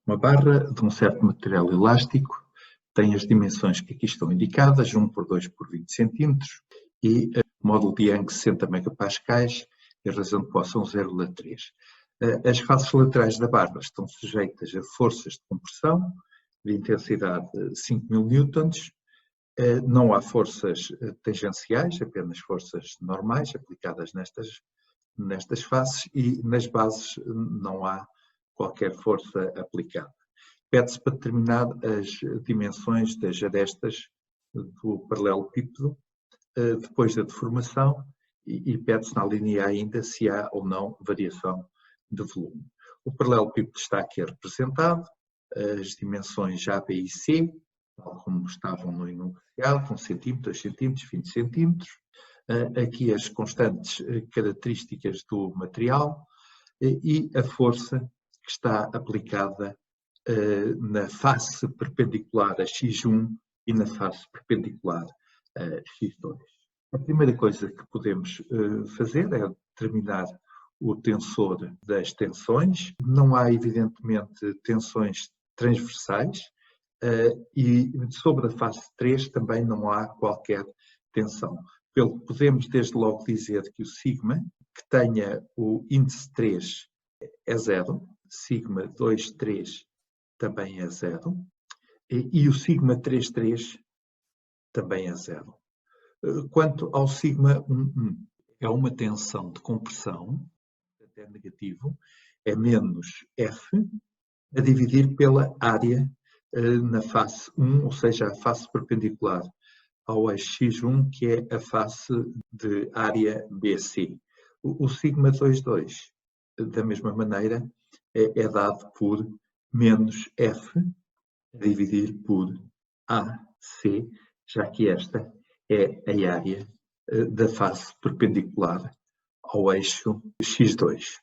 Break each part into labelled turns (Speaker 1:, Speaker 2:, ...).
Speaker 1: Uma barra de um certo material elástico tem as dimensões que aqui estão indicadas, 1 por 2 por 20 cm, e o módulo de Young 60 megapascais e a razão de poação 0,3. As faces laterais da barra estão sujeitas a forças de compressão de intensidade 5.000 newtons. Não há forças tangenciais, apenas forças normais aplicadas nestas faces, e nas bases não há qualquer força aplicada. Pede-se para determinar as dimensões das arestas do paralelepípedo depois da deformação e pede-se na linha ainda se há ou não variação de volume. O paralelepípedo está aqui representado, as dimensões A, B e C, tal como estavam no enunciado, 1 cm, 2 cm, 20 cm. Aqui as constantes características do material e a força que está aplicada na face perpendicular a X1 e na face perpendicular a X2. A primeira coisa que podemos fazer é determinar o tensor das tensões. Não há, evidentemente, tensões transversais e sobre a face 3 também não há qualquer tensão. Pelo que podemos desde logo dizer que o sigma, que tenha o índice 3, é 0, sigma 2, 3 também é 0, e o sigma 3, 3 também é 0. Quanto ao sigma 1, 1, é uma tensão de compressão, até negativo, é menos F, a dividir pela área na face 1, ou seja, a face perpendicular ao eixo X1, que é a face de área BC. O sigma 2, 2, da mesma maneira, é dado por menos F, a dividir por AC, já que esta é a área da face perpendicular ao eixo X2.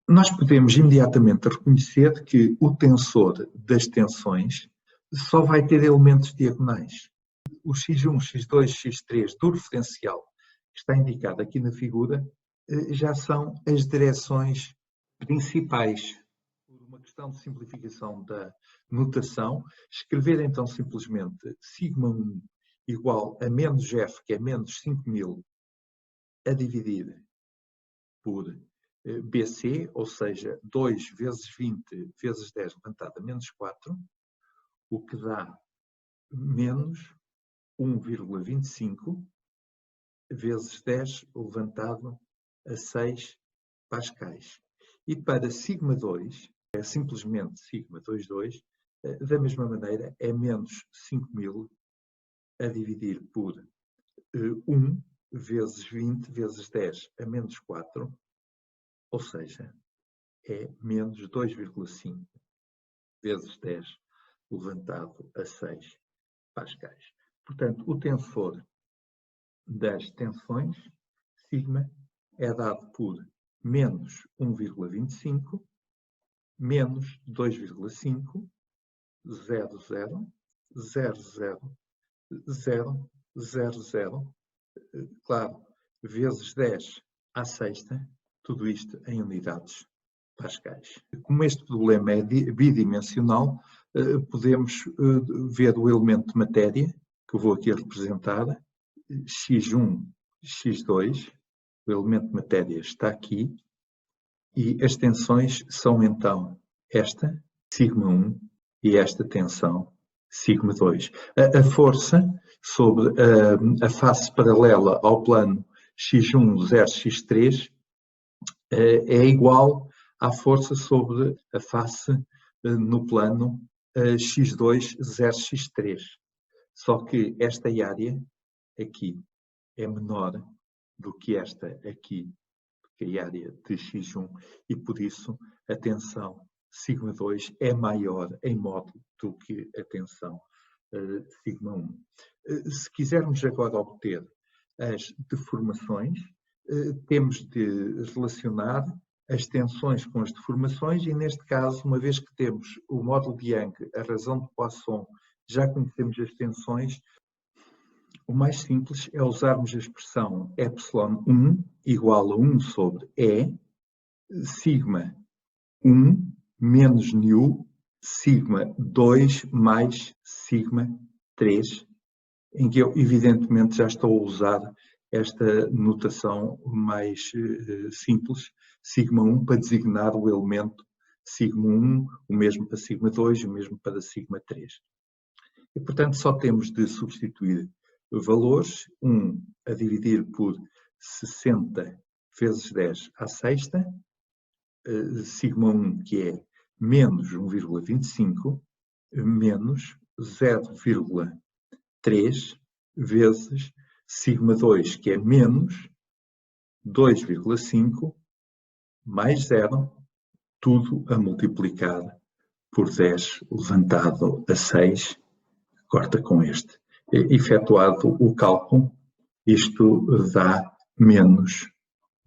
Speaker 1: Nós podemos imediatamente reconhecer que o tensor das tensões só vai ter elementos diagonais. O X1, X2, X3 do referencial, que está indicado aqui na figura, já são as direções principais. Por uma questão de simplificação da notação, escrever então simplesmente sigma1 igual a menos F, que é menos 5.000, a dividir por BC, ou seja, 2 vezes 20 vezes 10 levantado a menos 4, o que dá menos 1,25 vezes 10 levantado a 6 pascais. E para sigma 2, é simplesmente sigma 2, 2, da mesma maneira é menos 5.000 a dividir por 1 vezes 20 vezes 10 a menos 4, ou seja, é menos 2,5 vezes 10 levantado a 6 pascais. Portanto, o tensor das tensões, sigma, é dado por menos 1,25, menos 2,5, 0, 0, 0, 0, 0, 0, 0, claro, vezes 10 à sexta, tudo isto em unidades pascais. Como este problema é bidimensional, podemos ver o elemento de matéria, que eu vou aqui representar, X1, X2, o elemento de matéria está aqui, e as tensões são então esta, sigma1, e esta tensão, sigma 2. A força sobre a face paralela ao plano X1, 0, X3 é igual à força sobre a face no plano X2, 0, X3. Só que esta área aqui é menor do que esta aqui, que é a área de X1, e por isso a tensão sigma 2 é maior em módulo do que a tensão sigma 1. Se quisermos agora obter as deformações, temos de relacionar as tensões com as deformações e, neste caso, uma vez que temos o módulo de Young, a razão de Poisson, já conhecemos as tensões, o mais simples é usarmos a expressão ε1 igual a 1 sobre E, sigma 1 menos nu sigma 2 mais sigma 3, em que eu evidentemente já estou a usar esta notação mais simples, sigma 1 para designar o elemento sigma 1, o mesmo para sigma 2, o mesmo para sigma 3. E, portanto, só temos de substituir valores, 1 a dividir por 60 vezes 10 à sexta, sigma 1, que é menos 1,25, menos 0,3 vezes sigma 2, que é menos 2,5, mais 0, tudo a multiplicar por 10 levantado a 6, corta com este. Efetuado o cálculo, isto dá menos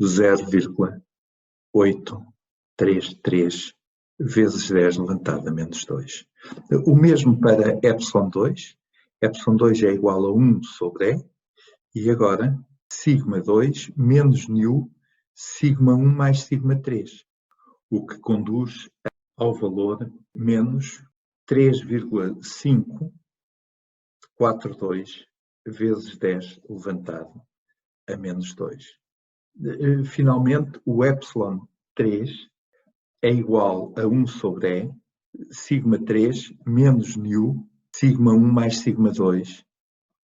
Speaker 1: 0,833 vezes 10 levantado a menos 2. O mesmo para ε2. ε2 é igual a 1 sobre E. E agora, sigma 2 menos nu, sigma 1 mais sigma 3. O que conduz ao valor menos 3,542 vezes 10 levantado a menos 2. Finalmente, o ε3 é igual a 1 sobre E, sigma 3 menos nu, sigma 1 mais sigma 2,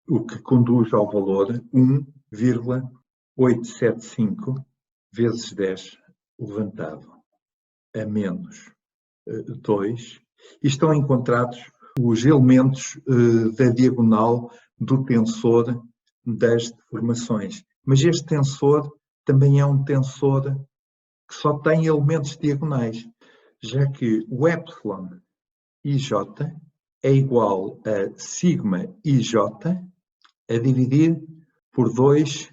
Speaker 1: o que conduz ao valor 1,875 vezes 10 levantado a menos 2. E estão encontrados os elementos da diagonal do tensor das deformações. Mas este tensor também é um tensor que só tem elementos diagonais, já que o epsilon ij é igual a sigma ij a dividir por 2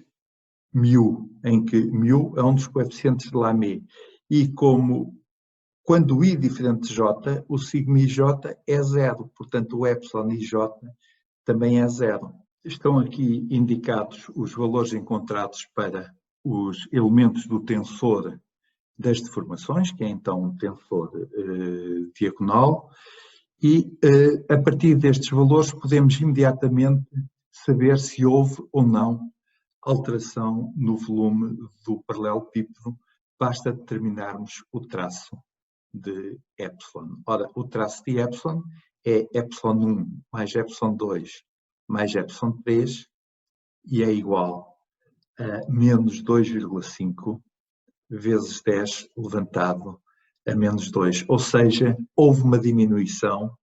Speaker 1: μ, em que μ é um dos coeficientes de Lamé. E como quando I diferente de J, o sigma ij é zero, portanto o epsilon ij também é zero. Estão aqui indicados os valores encontrados para os elementos do tensor das deformações, que é então um tensor diagonal, e a partir destes valores podemos imediatamente saber se houve ou não alteração no volume do paralelepípedo, basta determinarmos o traço de epsilon. Ora, o traço de epsilon é epsilon 1 mais epsilon 2 mais epsilon 3 e é igual a menos 2,5 vezes 10 levantado a menos 2. Ou seja, houve uma diminuição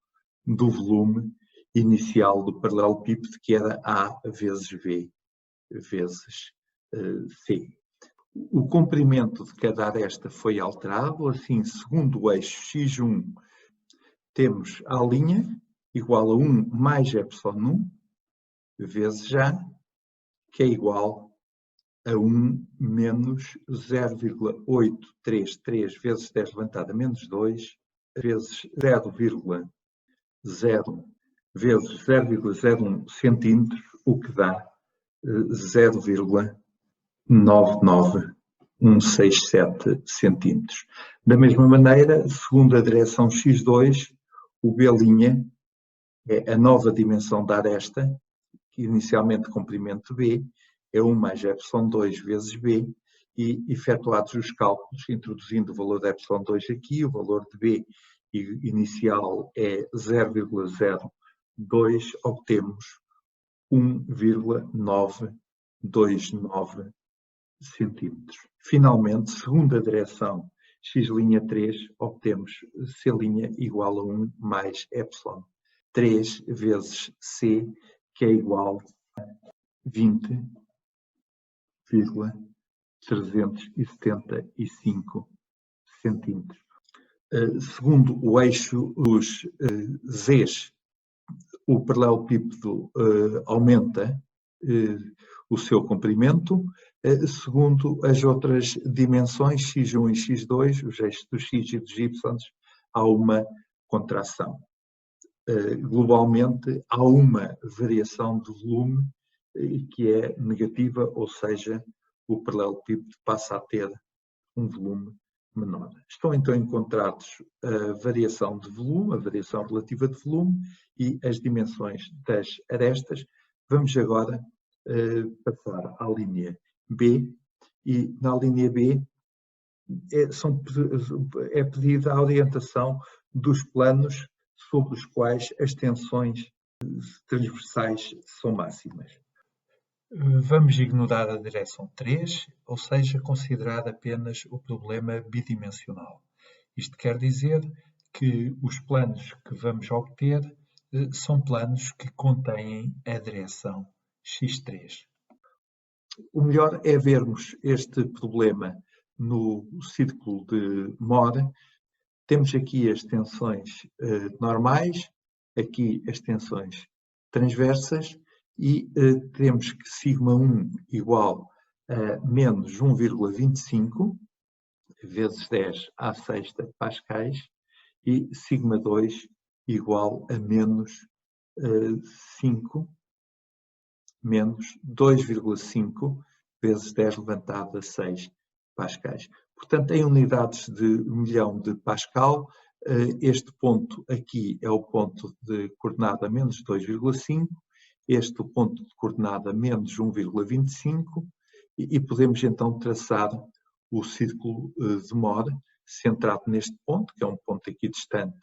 Speaker 1: do volume inicial do paralelepípedo, que era A vezes V vezes C. O comprimento de cada aresta foi alterado, assim, segundo o eixo x1, temos a linha igual a 1 mais epsilon 1 vezes A, que é igual a 1 menos 0,833 vezes 10 levantado a menos 2 vezes 0,0 vezes 0,01 centímetros, o que dá 0,99167 centímetros. Da mesma maneira, segundo a direção x2, o B' é a nova dimensão da aresta, que inicialmente comprimento B, é 1 mais epsilon2 vezes B, e efetuados os cálculos, introduzindo o valor de epsilon2 aqui, o valor de B inicial é 0,02, obtemos 1,929 centímetros. Finalmente, segundo a direção x'3, obtemos C' igual a 1 mais epsilon 3 vezes C, que é igual a 20,375 centímetros. Segundo o eixo dos Z's, o paralelepípedo aumenta o seu comprimento. Segundo as outras dimensões, x1 e x2, os eixos dos x e dos y, há uma contração. Globalmente, há uma variação de volume que é negativa, ou seja, o paralelepípedo passa a ter um volume menor. Estão então encontrados a variação de volume, a variação relativa de volume e as dimensões das arestas. Vamos agora passar à linha B, e na linha B é pedida a orientação dos planos sobre os quais as tensões transversais são máximas. Vamos ignorar a direção 3, ou seja, considerar apenas o problema bidimensional. Isto quer dizer que os planos que vamos obter são planos que contêm a direção x3. O melhor é vermos este problema no círculo de Moore. Temos aqui as tensões normais, aqui as tensões transversas, e temos que σ1 igual a menos 1,25 vezes 10 à sexta pascais e σ2 igual a menos 5 menos 2,5 vezes 10 levantado a 6 pascais. Portanto, em unidades de milhão de Pascal, este ponto aqui é o ponto de coordenada menos 2,5, este o ponto de coordenada menos 1,25, e podemos então traçar o círculo de Moore centrado neste ponto, que é um ponto aqui distante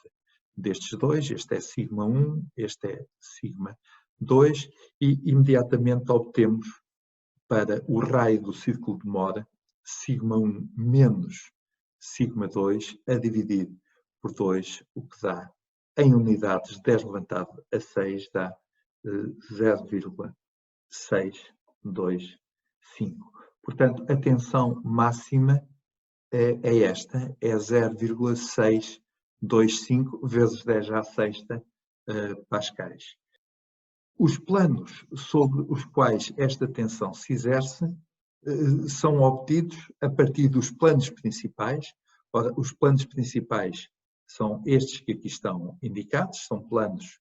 Speaker 1: destes dois. Este é σ1, este é σ2, e imediatamente obtemos para o raio do círculo de Moore σ1 menos σ2 a dividir por 2, o que dá, em unidades 10 levantado a 6, dá 0,625. Portanto, a tensão máxima é esta, é 0,625 vezes 10 à sexta pascais. Os planos sobre os quais esta tensão se exerce são obtidos a partir dos planos principais. Ora, os planos principais são estes que aqui estão indicados, são planos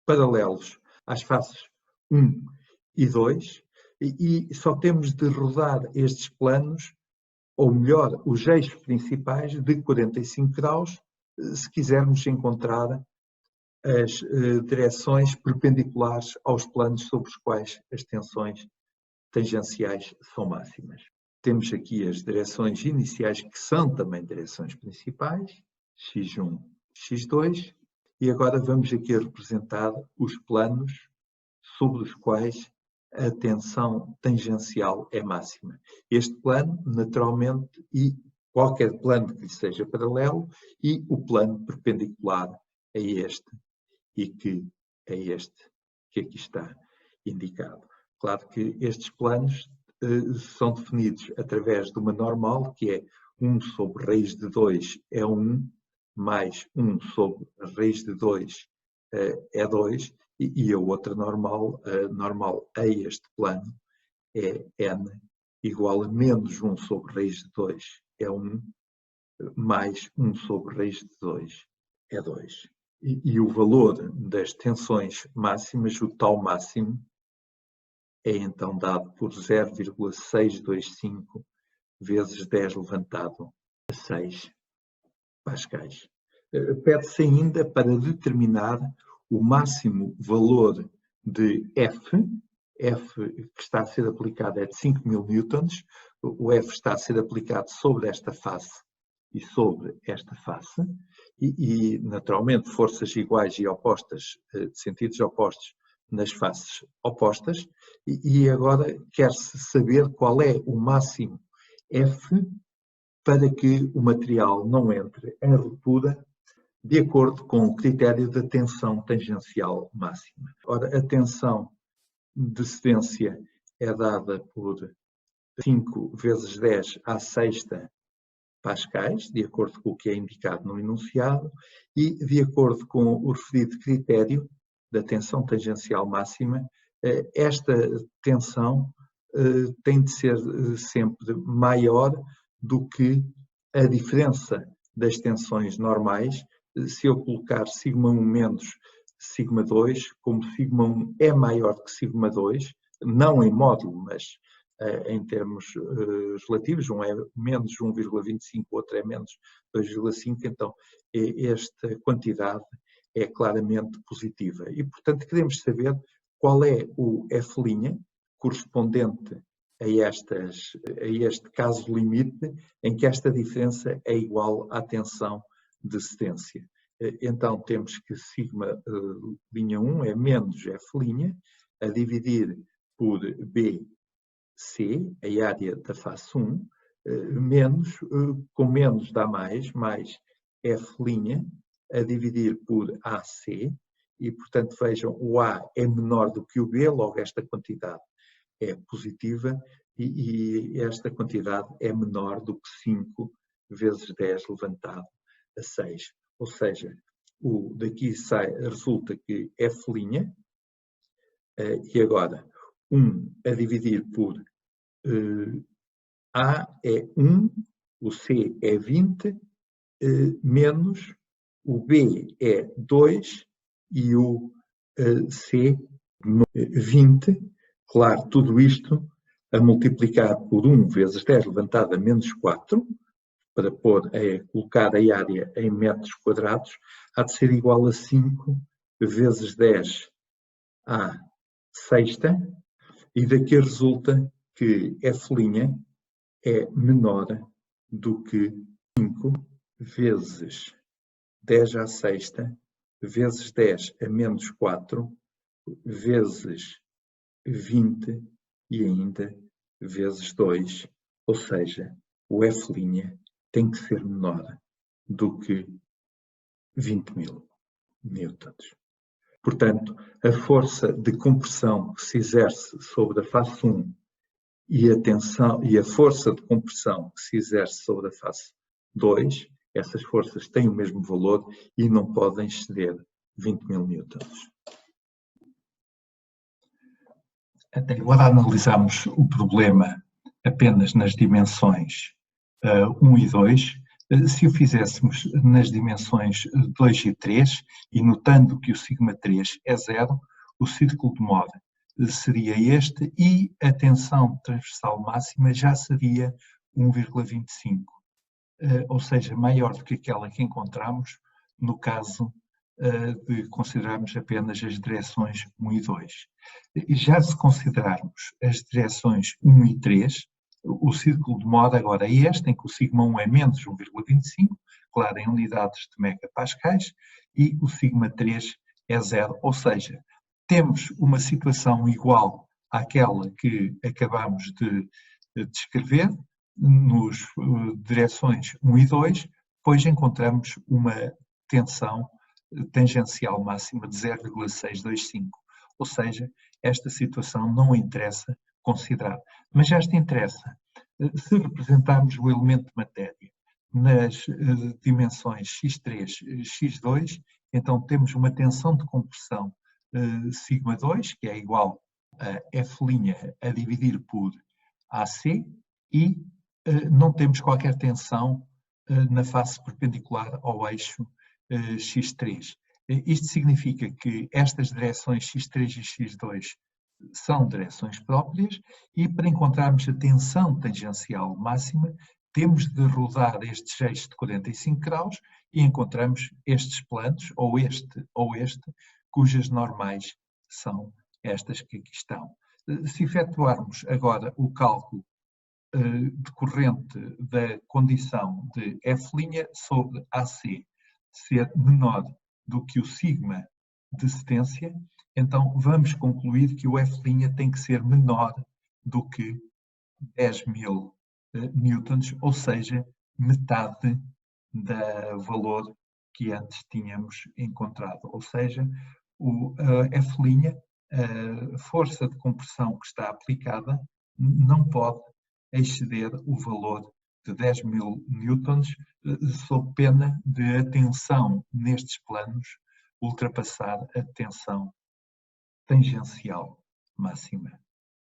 Speaker 1: paralelos às faces 1 e 2, e só temos de rodar estes planos, ou melhor, os eixos principais de 45 graus, se quisermos encontrar as direções perpendiculares aos planos sobre os quais as tensões tangenciais são máximas. Temos aqui as direções iniciais, que são também direções principais, x1, x2, e agora vamos aqui representar os planos sobre os quais a tensão tangencial é máxima. Este plano, naturalmente, e qualquer plano que lhe seja paralelo, e o plano perpendicular a este, e que é este que aqui está indicado. Claro que estes planos são definidos através de uma normal, que é 1 sobre raiz de 2 é 1, mais 1 sobre raiz de 2 é 2, e a outra normal, normal a este plano, é n igual a menos 1 sobre raiz de 2 é 1, mais 1 sobre raiz de 2 é 2. E o valor das tensões máximas, o tal máximo, é então dado por 0,625 vezes 10 levantado a 6 pascais. Pede-se ainda para determinar o máximo valor de F que está a ser aplicado é de 5.000 newtons, o F está a ser aplicado sobre esta face e sobre esta face, e naturalmente forças iguais e opostas, de sentidos opostos, nas faces opostas, e agora quer-se saber qual é o máximo F para que o material não entre em ruptura de acordo com o critério da tensão tangencial máxima. Ora, a tensão de cedência é dada por 5 vezes 10 à sexta pascais, de acordo com o que é indicado no enunciado, e de acordo com o referido critério da tensão tangencial máxima, esta tensão tem de ser sempre maior do que a diferença das tensões normais. Se eu colocar σ1 menos σ2, como σ1 é maior que σ2, não em módulo, mas em termos relativos, um é menos 1,25, o outro é menos 2,5, então esta quantidade é claramente positiva. E, portanto, queremos saber qual é o F' correspondente a este caso limite em que esta diferença é igual à tensão de cedência. Então, temos que sigma linha 1 é menos F' a dividir por BC, a área da face 1, menos, com menos dá mais F' a dividir por AC, e, portanto, vejam, o A é menor do que o B, logo esta quantidade é positiva, e esta quantidade é menor do que 5 vezes 10 levantado a 6. Ou seja, daqui resulta que F', e agora 1 a dividir por A é 1, o C é 20, menos o B é 2 e o C 20. Claro, tudo isto a multiplicar por 1 vezes 10 levantado a menos 4, para colocar a área em metros quadrados, há de ser igual a 5 vezes 10 à sexta, e daqui resulta que F' é menor do que 5 vezes 10 à sexta, vezes 10 a menos 4, vezes 20 e ainda vezes 2, ou seja, o F' tem que ser menor do que 20.000 newtons. Portanto, a força de compressão que se exerce sobre a face 1 e a tensão e a força de compressão que se exerce sobre a face 2, essas forças têm o mesmo valor e não podem exceder 20.000 newtons. Até agora analisamos o problema apenas nas dimensões 1 e 2. Se o fizéssemos nas dimensões 2 e 3, e notando que o σ3 é 0, o círculo de Mohr seria este e a tensão transversal máxima já seria 1,25, ou seja, maior do que aquela que encontramos no caso de considerarmos apenas as direções 1 e 2. E já se considerarmos as direções 1 e 3, o círculo de Mohr agora é este, em que o σ1 é menos 1,25, claro, em unidades de megapascais, e o σ3 é 0, ou seja, temos uma situação igual àquela que acabamos de descrever nos direções 1 e 2, pois encontramos uma tensão tangencial máxima de 0,625, ou seja, esta situação não interessa considerar. Mas esta interessa. Se representarmos o elemento de matéria nas dimensões x3, x2, então temos uma tensão de compressão σ2, que é igual a F' a dividir por AC, e não temos qualquer tensão na face perpendicular ao eixo x3. Isto significa que estas direções x3 e x2 são direções próprias, e para encontrarmos a tensão tangencial máxima temos de rodar estes eixos de 45 graus e encontramos estes planos, ou este, cujas normais são estas que aqui estão. Se efetuarmos agora o cálculo decorrente da condição de F' sobre AC ser menor do que o sigma de cedência, então vamos concluir que o F' tem que ser menor do que 10.000 newtons, ou seja, metade do valor que antes tínhamos encontrado. Ou seja, o F', a força de compressão que está aplicada, não pode exceder o valor de 10.000 newtons, sob pena de a tensão nestes planos ultrapassar a tensão tangencial máxima.